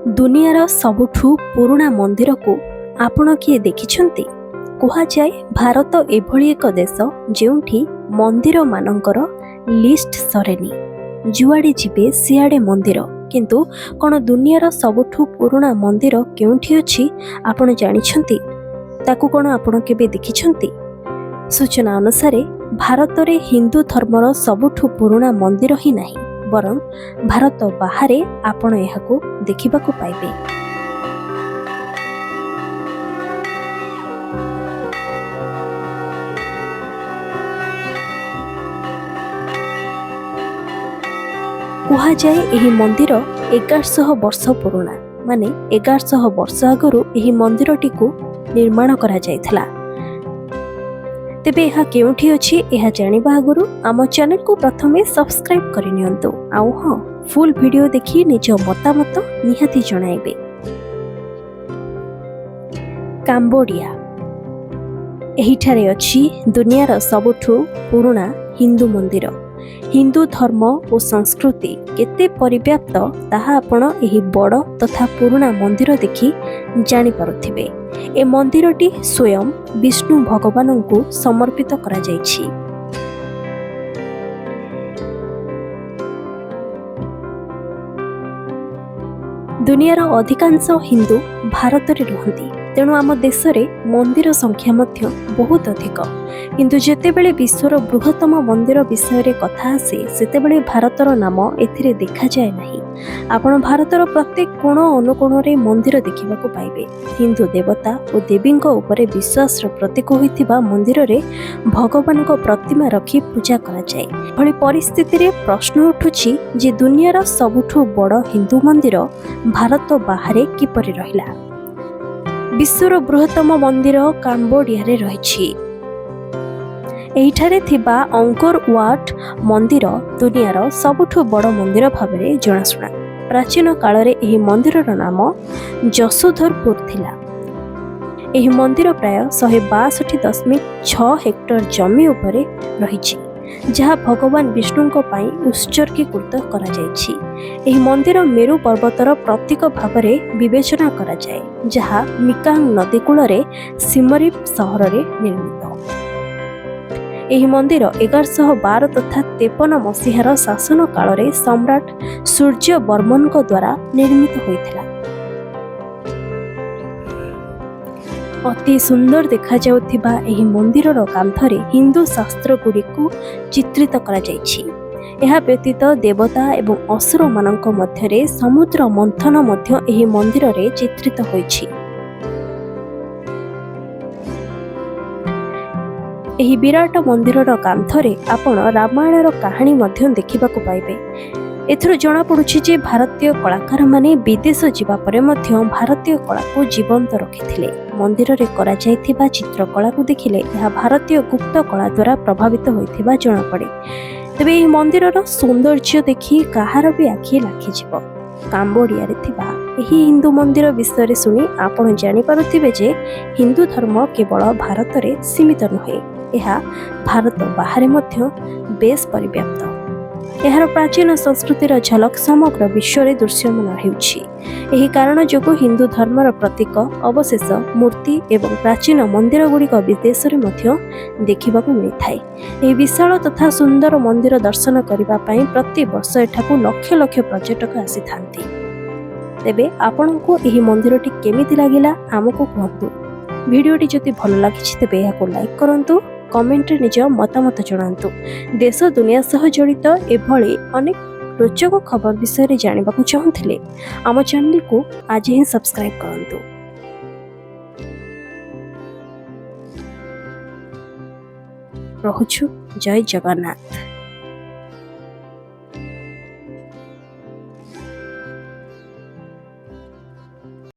दुनियार सबुठु पुराणा मंदिर को आपण किए देखिछंती? कुहाजाए भारत एभली एक देश जेउठी मंदिर मानकर लिस्ट सरेनी। जुआड़े जिबे सियाड़े मंदिर, किंतु कौन दुनियार सबुठु पुराणा मंदिर केउठी अछि आपण जानिछंती? ताकू कौन आपण केबे देखिछंती? सूचना अनुसार भारत रे हिंदू धर्मर सबुठु पुराणा मंदिर ही नहीं, बरं भारत बाहरे आपण एहाकू देखिबाकू पाइबे। कुहाजाए एही मंदिर 1100 वर्ष पुराणा, माने 1100 वर्ष आगरू एही मंदिरटी को निर्माण करा जायथला। तेबे यह केउठी अछि यह जानिबा आगरू आम चैनल को प्रथमे सब्सक्राइब करि नियंतु। आउ हां, फुल वीडियो देखि निज मतामत निहाती जणाइबे। काम्बोडिया एहिठारे अछि दुनियार सबुठु पुराणा हिंदू मंदिर। हिंदू धर्म और संस्कृति केते परिव्याप्त ताहा आपण एही बड़ तथा पुराणा मंदिर देखि जानि पारुथिबे। ए मंदिरटी स्वयं विष्णु भगवान को समर्पित करा जायछि। दुनियार अधिकांश हिंदू भारत रे रहंती, तेणु आम देश रे मंदिर संख्या मध्य बहुत अधिक। किंतु जेतेबेले विश्वर बृहत्तम मंदिर विषय रे कथा आसे सेतेबेले भारतर नाम एथिरे देखा जाए नहीं। आपण भारतर प्रत्येक कोण अनुकोण रे मंदिर देखिबाकू पाइबे। हिंदू देवता और देवींक उपरे विश्वास रो प्रतीक होइतिबा मंदिर रे भगवान को प्रतिमा रखी पूजा करा जाए। भली परिस्थिति रे प्रश्न उठुछि जे दुनियार सबुठु बड़ हिंदू मंदिर भारत बाहरे किपरि रहिला। विश्वर बृहत्तम मंदिर काम्बोडिया रे रहिछि। एहिठारे थिबा अंकोर वाट मंदिर दुनियार सबुठु बड़ मंदिर भाबरे जणाशुना। प्राचीन काल रे एही मंदिरर नाम जसोधरपुर थिला। एही मंदिर प्राय 162.6 हेक्टर जमी उपरे रहिछि, जहाँ भगवान विष्णुଙ୍କ ପାଇଁ उत्सर्गीकृत करा जायछि। एही मंदिर मेरु पर्वतर प्रतीक भावरे विवेचना करा जाए, जहाँ मिकांग नदी कूल सिमरीप सहर रे निर्मित। एही मंदिर 1112 तथा 53 मसीहार शासन काल रे सम्राट सूर्य वर्मन द्वारा निर्मित होइथिला। अति सुंदर देखा जाउथिबा एही मंदिरर कांथरे हिंदू शास्त्र गुड़िकु चित्रित करा जायछि। एहा व्यतीत देवता एवं असुर मानक मध्यरे समुद्र मंथन मध्य एही मंदिर रे चित्रित होइछि। एही विराट मंदिरर कांथरे आपण रामायणर कहानी मध्य देखिबाकू पाइबे। एथरो जणा पडुछि जे भारतीय कलाकार माने विदेश जिबा परे मध्य भारतीय कला को जीवंत रखिथिले। मंदिर रे करा जायथिबा चित्रकला को देखिले यह भारतीय गुप्त कला द्वारा प्रभावित होइथिबा जणा पड़े। तेबे एही मंदिरर सौंदर्य देखि काहार भी आखि लाखि जिवो। काम्बोडिया रे थिबा एही हिंदू मंदिर विषय रे सुनी आपण जानि पारुथिबे जे हिंदू धर्म केवल भारत रे सीमित नहे, एहा भारत बाहरे मध्य बेस परिव्याप्त। एहार प्राचीन संस्कृतिर झलक समग्र विश्व रे दृश्यमान हेउछि। एही कारण जोगु हिंदू धर्मर प्रतीक अवशेष मूर्ति एवं प्राचीन मंदिर गुड़िक विदेश रे मध्य देखिबाकू मिलिथाय। एही विशाल तथा सुंदर मंदिर दर्शन करिबा पई प्रति वर्ष एठाकू लक्ष लक्ष पर्यटक आसीथांती। तेबे आपनकू एही मंदिरटी केमिति लागिला हमकू कहतु। वीडियोटी जति भल लागिछि तेबे एहाकू लाइक करंतु, कमेंट रे निज मतामत जणांतु। देश दुनिया सह जड़ित एभली अनेक रोचक खबर विषय रे जानिबाकू चाहुथिले आम चैनल को आज ही सब्सक्राइब करंतु। रहुछु, जय जगन्नाथ।